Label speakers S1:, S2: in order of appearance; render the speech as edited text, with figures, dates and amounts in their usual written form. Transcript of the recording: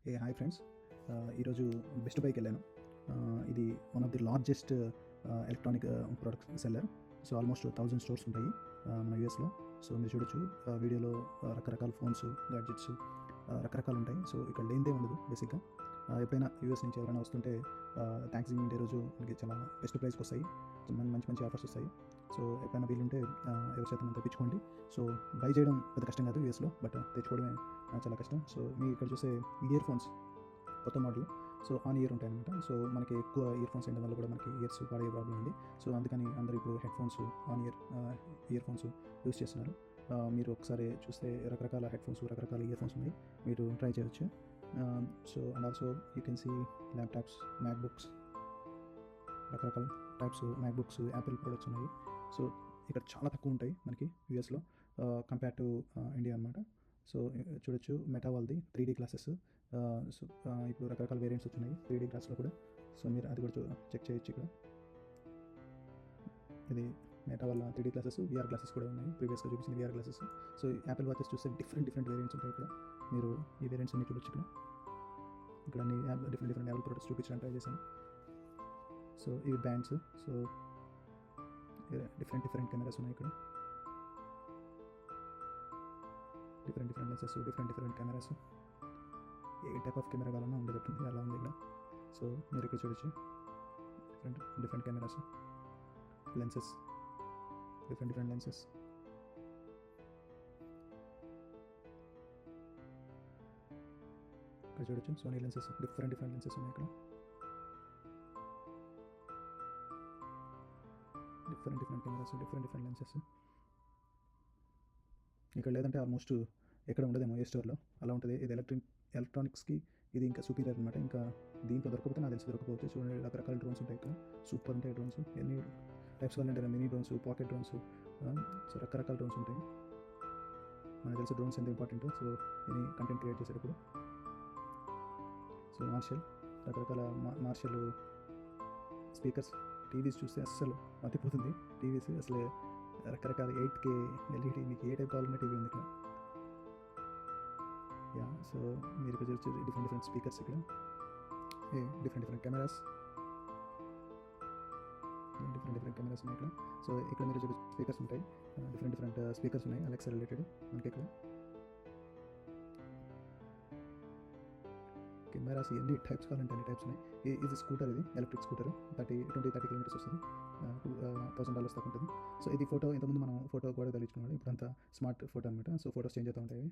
S1: Hi friends. ఈరోజు best బైకి వెళ్ళాను. ఇది one of the largest electronic products seller. So almost 1000 stores ఉంటాయి మన యూఎస్లో. సో మీరు చూడొచ్చు వీడియోలో రకరకాల ఫోన్స్, గాడ్జెట్స్ రకరకాలు ఉంటాయి. సో ఇక్కడ లేనిదే ఉండదు బేసిక్గా. ఎప్పుడైనా యూఎస్ నుంచి ఎవరైనా వస్తుంటే థ్యాంక్స్ గివింగ్ డే రోజు మనకి చాలా బెస్ట్ ప్రైస్కి వస్తాయి, మంచి మంచి ఆఫర్స్ వస్తాయి. సో ఎప్పుడైనా వీలుంటే ఎవరి చేత మనం తెప్పించుకోండి. సో బై చేయడం పెద్ద కష్టం కాదు యూఎస్లో, బట్ తెచ్చుకోవడమే చాలా కష్టం. సో మీ ఇక్కడ చూసే ఇయర్ ఫోన్స్ కొత్త మోడల్, సో ఆన్ ఇయర్ ఉంటాయి అనమాట. సో మనకి ఎక్కువ ఇయర్ ఫోన్స్ ఉండడం వల్ల కూడా మనకి ఇయర్స్ పాడే ప్రాబ్లం ఉంది. సో అందుకని అందరూ ఇప్పుడు headphones, on earphones use చేస్తున్నారు. మీరు ఒకసారి చూస్తే రకరకాల హెడ్ ఫోన్స్, రకరకాల ఇయర్ ఫోన్స్ ఉన్నాయి, మీరు ట్రై చేయవచ్చు. So and also you can see laptops, MacBooks, రకరకాల టైప్స్ మ్యాక్బుక్స్, యాపిల్ ప్రొడక్ట్స్ ఉన్నాయి. సో ఇక్కడ చాలా తక్కువ ఉంటాయి మనకి యూఎస్లో కంపేర్ టు ఇండియా అనమాట. సో చూడొచ్చు మెటా వాళ్ళది 3D గ్లాసెస్. సో ఇప్పుడు రకరకాల వేరియంట్స్ వచ్చినాయి 3D గ్లాస్లో కూడా. సో మీరు అది కూడా చెక్ చేయొచ్చు ఇక్కడ. ఇది మెటా వాళ్ళ 3D గ్లాసెస్, VR గ్లాసెస్ కూడా ఉన్నాయి, ప్రీవియస్గా చూపించిన VR glasses. So Apple watches చూస్తే డిఫరెంట్ వేరియంట్స్ ఉంటాయి ఇక్కడ. మీరు ఈ వేరియంట్స్ అన్ని చూడొచ్చు ఇక్కడ అన్ని డిఫరెంట్ యాపిల్ ప్రొడక్ట్స్ చూపించడానికి ట్రై చేశాను. సో ఇవి బ్యాండ్స్. సో డిఫరెంట్ కెమెరాస్ ఉన్నాయి ఇక్కడ, different lenses, different cameras. A type of camera కావాలన్నా ఉండేటట్టుంది, అలా ఉంది ఇక్కడ. సో మీరు ఇక్కడ చూడొచ్చు different cameras, lenses, different lenses. ఇక్కడ చూడొచ్చు సోనీ లెన్సెస్, డిఫరెంట్ లెన్సెస్ ఉన్నాయి ఇక్కడ. Different cameras, different lenses. ఇక్కడ లేదంటే ఆల్మోస్ట్ ఎక్కడ ఉండదేమో ఏ స్టోర్లో, అలా ఉంటుంది. ఇది ఎలక్ట్రానిక్స్కి ఇది ఇంకా సూపీరియర్ అనమాట. ఇంకా దీంట్లో దొరకకపోతే నాకు తెలిసి దొరకపోతే. చూడండి రకరకాల డ్రోన్స్ ఉంటాయి ఇక్కడ, సూపర్ ఉంటాయి డ్రోన్స్. ఎన్ని టైప్స్ కావాలంటే mini drones, pocket drones, so రకరకాల డ్రోన్స్ ఉంటాయి. మనకు తెలిసి డ్రోన్స్ ఎంత important. So any content create చేసేటప్పుడు. సో రకరకాల మార్షల్ స్పీకర్స్. టీవీస్ చూస్తే అస్సలు మతిపోతుంది. టీవీస్ అసలు రకరకాల 8K LED, మీకు ఏ టైప్ కావాలన్నా టీవీ ఉంది ఇక్కడ. సో మీరు ఇక్కడ చూసి డిఫరెంట్ స్పీకర్స్ ఇక్కడ, డిఫరెంట్ కెమెరాస్, డిఫరెంట్ కెమెరాస్ ఉన్నాయి ఇక్కడ. సో ఇక్కడ మీరు చూసి స్పీకర్స్ ఉంటాయి, డిఫరెంట్ స్పీకర్స్ ఉన్నాయి అలెక్సా రిలేటెడ్ మనకి ఇక్కడ. కెమెరాస్ ఎన్ని టైప్స్ కావాలంటే అన్ని టైప్స్ ఉన్నాయి. ఇది స్కూటర్, ఇది ఎలక్ట్రిక్ స్కూటర్, 30 కిలోమీటర్స్ వస్తుంది, $1000 దాకా ఉంటుంది. సో ఇది ఫోటో, ఇంతకుముందు మనం ఫోటో కూడా తగిలించుకున్నాడు, ఇప్పుడు అంతా స్మార్ట్ ఫోటో అనమాట. సో ఫోటోస్ చేంజ్ అవుతూ ఉంటాయి.